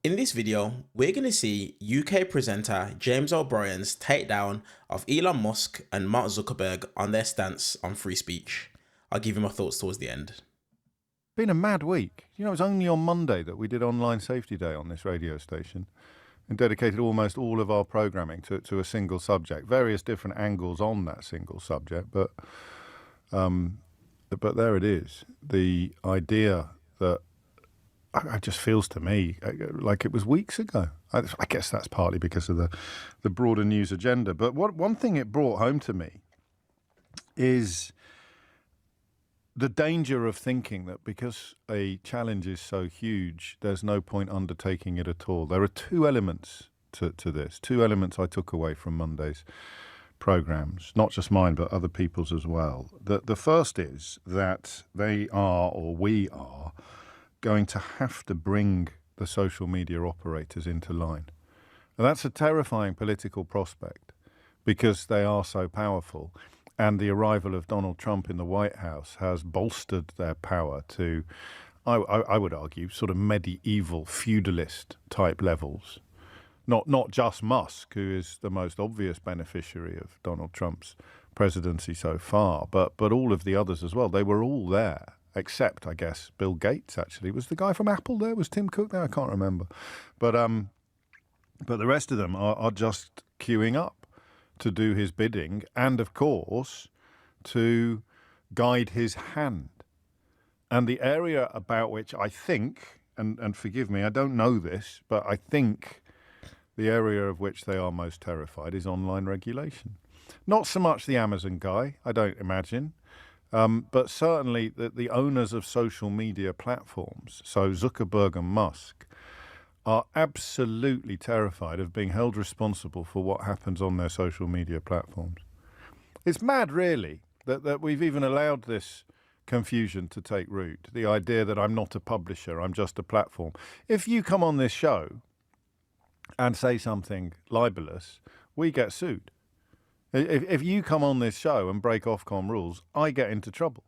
In this video, we're going to see UK presenter James O'Brien's takedown of Elon Musk and Mark Zuckerberg on their stance on free speech. I'll give you my thoughts towards the end. Been a mad week. You know, it was only on Monday that we did Online Safety Day on this radio station and dedicated almost all of our programming to a single subject, various different angles on that single subject. But there it is. The idea that it just feels to me like it was weeks ago. I guess that's partly because of the broader news agenda. But one thing it brought home to me is the danger of thinking that because a challenge is so huge, there's no point undertaking it at all. There are two elements to this, two elements I took away from Monday's programs, not just mine, but other people's as well. The first is that they are, or we are, going to have to bring the social media operators into line. And that's a terrifying political prospect because they are so powerful. And the arrival of Donald Trump in the White House has bolstered their power to, I would argue, sort of medieval feudalist type levels. Not just Musk, who is the most obvious beneficiary of Donald Trump's presidency so far, but all of the others as well. They were all there, except, I guess, Bill Gates, actually. Was the guy from Apple there? Was Tim Cook there? I can't remember. But the rest of them are just queuing up to do his bidding and, of course, to guide his hand. And the area about which I think, and forgive me, I don't know this, but I think the area of which they are most terrified is online regulation. Not so much the Amazon guy, I don't imagine, but certainly the owners of social media platforms, so Zuckerberg and Musk, are absolutely terrified of being held responsible for what happens on their social media platforms. It's mad, really, that we've even allowed this confusion to take root, the idea that I'm not a publisher, I'm just a platform. If you come on this show and say something libelous, we get sued. If you come on this show and break Ofcom rules, I get into trouble.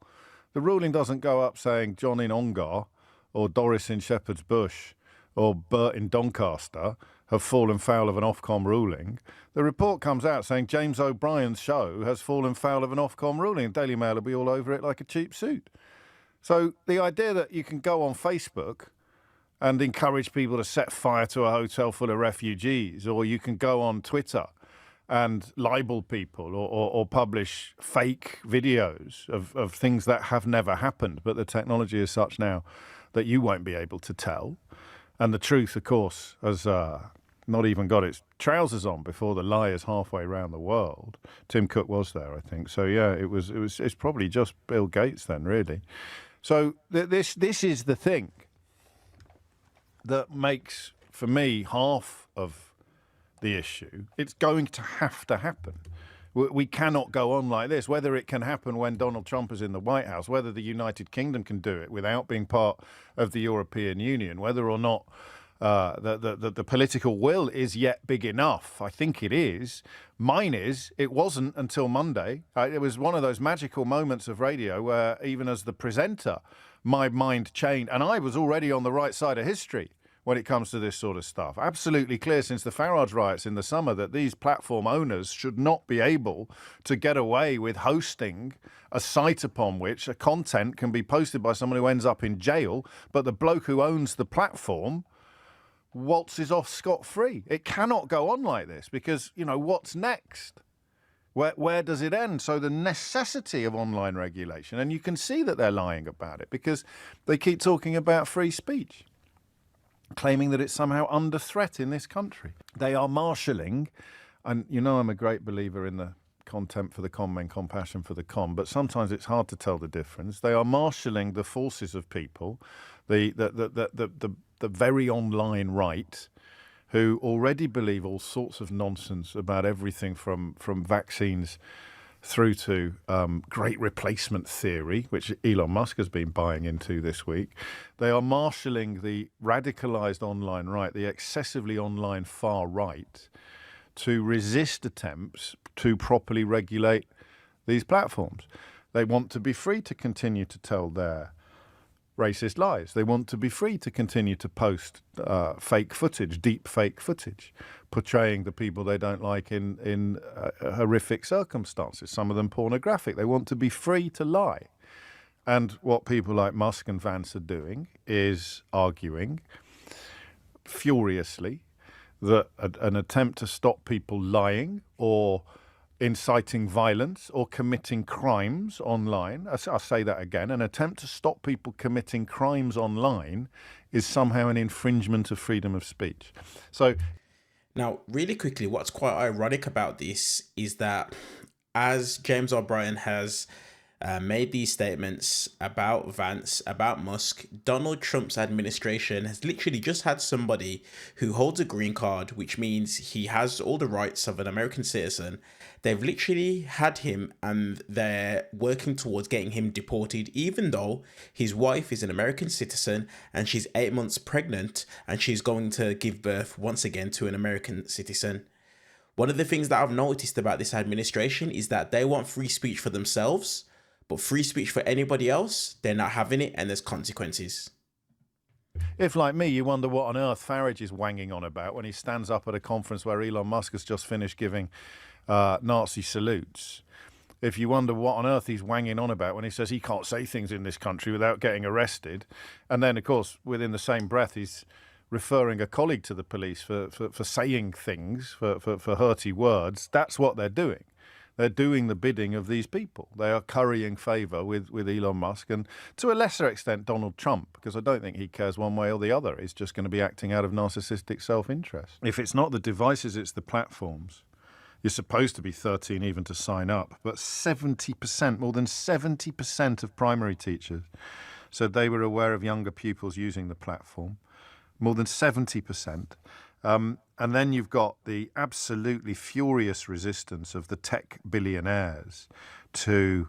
The ruling doesn't go up saying John in Ongar or Doris in Shepherd's Bush or Bert in Doncaster have fallen foul of an Ofcom ruling. The report comes out saying James O'Brien's show has fallen foul of an Ofcom ruling, and Daily Mail will be all over it like a cheap suit. So the idea that you can go on Facebook and encourage people to set fire to a hotel full of refugees, or you can go on Twitter and libel people or publish fake videos of things that have never happened, but the technology is such now that you won't be able to tell. And the truth, of course, has not even got its trousers on before the lie is halfway around the world. Tim Cook was there, I think. So yeah, it's probably just Bill Gates then, really. So this is the thing that makes, for me, half of the issue. It's going to have to happen. We cannot go on like this. Whether it can happen when Donald Trump is in the White House, whether the United Kingdom can do it without being part of the European Union, whether or not the political will is yet big enough. I think it is. Mine is. It wasn't until Monday. It was one of those magical moments of radio where even as the presenter, my mind changed. And I was already on the right side of history when it comes to this sort of stuff. Absolutely clear since the Farage riots in the summer that these platform owners should not be able to get away with hosting a site upon which a content can be posted by someone who ends up in jail, but the bloke who owns the platform waltzes off scot-free. It cannot go on like this because, you know, what's next? Where does it end? So the necessity of online regulation, and you can see that they're lying about it because they keep talking about free speech, claiming that it's somehow under threat in this country. They are marshalling, and you know I'm a great believer in the contempt for the con and compassion for the con, but sometimes it's hard to tell the difference. They are marshalling the forces of people, the very online right, who already believe all sorts of nonsense about everything from vaccines through to great replacement theory, which Elon Musk has been buying into this week. They are marshalling the radicalized online right, the excessively online far right, to resist attempts to properly regulate these platforms. They want to be free to continue to tell their racist lies. They want to be free to continue to post fake footage, deep fake footage, portraying the people they don't like in horrific circumstances, some of them pornographic. They want to be free to lie. And what people like Musk and Vance are doing is arguing furiously that an attempt to stop people lying or inciting violence or committing crimes online, I'll say that again, an attempt to stop people committing crimes online is somehow an infringement of freedom of speech. So now, really quickly, what's quite ironic about this is that as James O'Brien has made these statements about Vance, about Musk, Donald Trump's administration has literally just had somebody who holds a green card, which means he has all the rights of an American citizen. They've literally had him and they're working towards getting him deported, even though his wife is an American citizen and she's 8 months pregnant and she's going to give birth once again to an American citizen. One of the things that I've noticed about this administration is that they want free speech for themselves, but free speech for anybody else, they're not having it, and there's consequences. if, like me, you wonder what on earth Farage is wanging on about when he stands up at a conference where Elon Musk has just finished giving Nazi salutes, if you wonder what on earth he's wanging on about when he says he can't say things in this country without getting arrested, and then, of course, within the same breath, he's referring a colleague to the police for saying things, for hurty words, that's what they're doing. They're doing the bidding of these people. They are currying favour with Elon Musk and, to a lesser extent, Donald Trump, because I don't think he cares one way or the other. He's just going to be acting out of narcissistic self-interest. If it's not the devices, it's the platforms. You're supposed to be 13 even to sign up, but 70%, more than 70% of primary teachers said they were aware of younger pupils using the platform. More than 70%. And then you've got the absolutely furious resistance of the tech billionaires to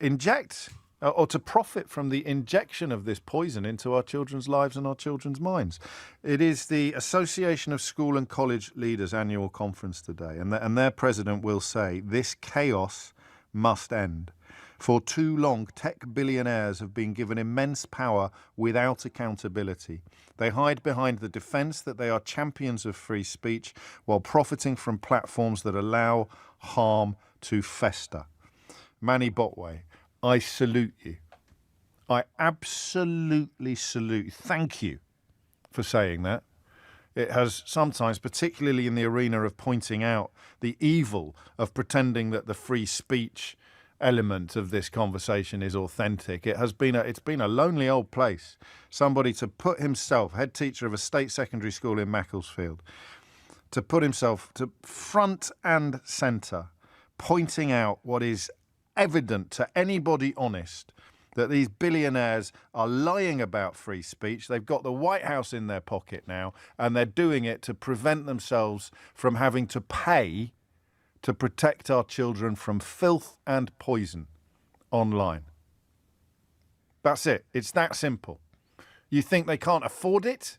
inject or to profit from the injection of this poison into our children's lives and our children's minds. It is the Association of School and College Leaders annual conference today, and their president will say this chaos must end. For too long, tech billionaires have been given immense power without accountability. They hide behind the defense that they are champions of free speech while profiting from platforms that allow harm to fester. Manny Botway, I salute you. I absolutely salute you. Thank you for saying that. It has sometimes, particularly in the arena of pointing out the evil of pretending that the free speech element of this conversation is authentic. It's been a lonely old place. Somebody to put himself, head teacher of a state secondary school in Macclesfield, to put himself to front and centre, pointing out what is evident to anybody honest, that these billionaires are lying about free speech. They've got the White House in their pocket now, and they're doing it to prevent themselves from having to pay to protect our children from filth and poison online. That's it. It's that simple. You think they can't afford it?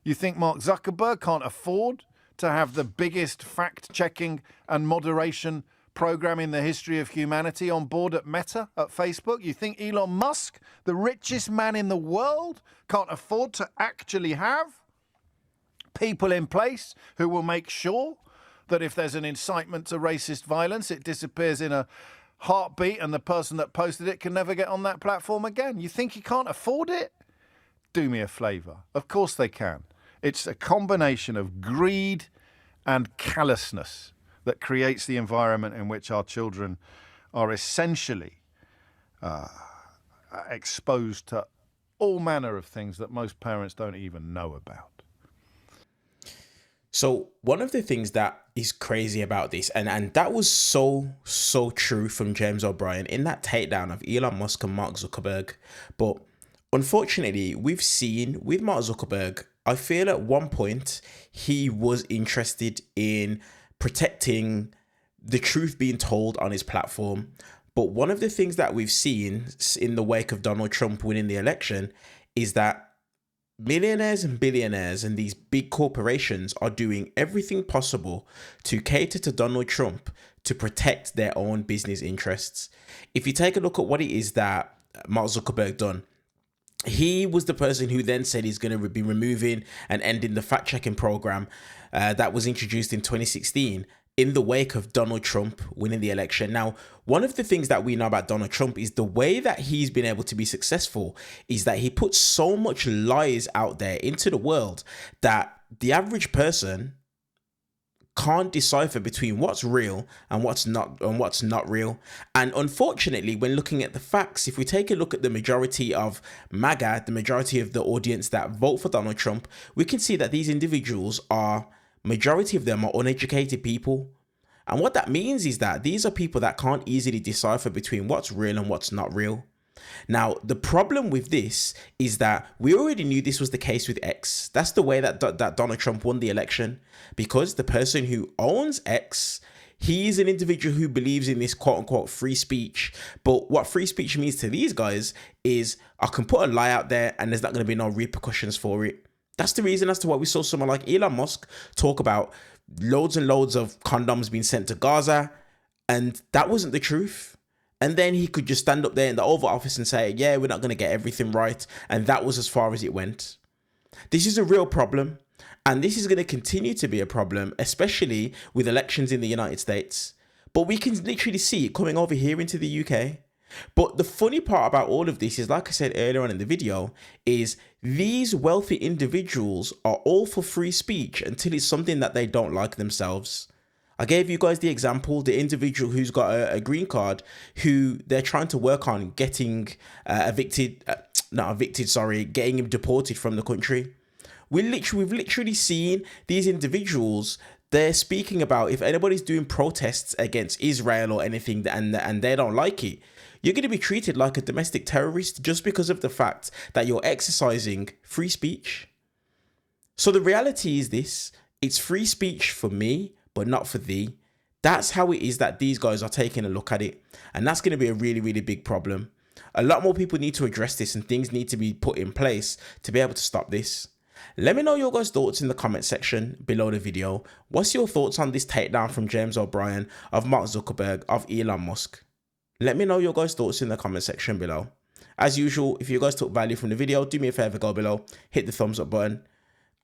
You think Mark Zuckerberg can't afford to have the biggest fact-checking and moderation program in the history of humanity on board at Meta, at Facebook? You think Elon Musk, the richest man in the world, can't afford to actually have people in place who will make sure that if there's an incitement to racist violence, it disappears in a heartbeat and the person that posted it can never get on that platform again? You think he can't afford it? Do me a favour. Of course they can. It's a combination of greed and callousness that creates the environment in which our children are essentially exposed to all manner of things that most parents don't even know about. So one of the things that is crazy about this, and that was so true from James O'Brien in that takedown of Elon Musk and Mark Zuckerberg. But unfortunately, we've seen with Mark Zuckerberg, I feel at one point he was interested in protecting the truth being told on his platform. But one of the things that we've seen in the wake of Donald Trump winning the election is that millionaires and billionaires and these big corporations are doing everything possible to cater to Donald Trump to protect their own business interests. If you take a look at what it is that Mark Zuckerberg done, He was the person who then said he's going to be removing and ending the fact-checking program that was introduced in 2016 in the wake of Donald Trump winning the election. Now, one of the things that we know about Donald Trump is the way that he's been able to be successful is that he puts so much lies out there into the world that the average person can't decipher between what's real and what's not real. And unfortunately, when looking at the facts, if we take a look at the majority of MAGA, the majority of the audience that vote for Donald Trump, we can see that these individuals are, majority of them are uneducated people. And what that means is that these are people that can't easily decipher between what's real and what's not real. Now, the problem with this is that we already knew this was the case with X. That's the way that Donald Trump won the election, because the person who owns X, he's an individual who believes in this quote unquote free speech. But what free speech means to these guys is I can put a lie out there and there's not going to be no repercussions for it. That's the reason as to why we saw someone like Elon Musk talk about loads and loads of condoms being sent to Gaza, and that wasn't the truth. And then he could just stand up there in the Oval Office and say, yeah, we're not going to get everything right. And that was as far as it went. This is a real problem. And this is going to continue to be a problem, especially with elections in the United States. But we can literally see it coming over here into the UK. But the funny part about all of this is, like I said earlier on in the video, is these wealthy individuals are all for free speech until it's something that they don't like themselves. I gave you guys the example, the individual who's got a green card, who they're trying to work on getting getting him deported from the country. We've literally seen these individuals, they're speaking about if anybody's doing protests against Israel or anything and they don't like it, you're going to be treated like a domestic terrorist just because of the fact that you're exercising free speech. So the reality is this, it's free speech for me, but not for thee. That's how it is that these guys are taking a look at it. And that's going to be a really, really big problem. A lot more people need to address this and things need to be put in place to be able to stop this. Let me know your guys' thoughts in the comment section below the video. What's your thoughts on this takedown from James O'Brien of Mark Zuckerberg of Elon Musk? Let me know your guys' thoughts in the comment section below. As usual, if you guys took value from the video, do me a favor, go below, hit the thumbs up button.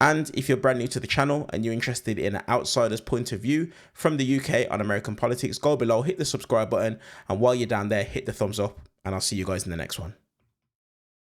And if you're brand new to the channel and you're interested in an outsider's point of view from the UK on American politics, go below, hit the subscribe button. And while you're down there, hit the thumbs up. And I'll see you guys in the next one.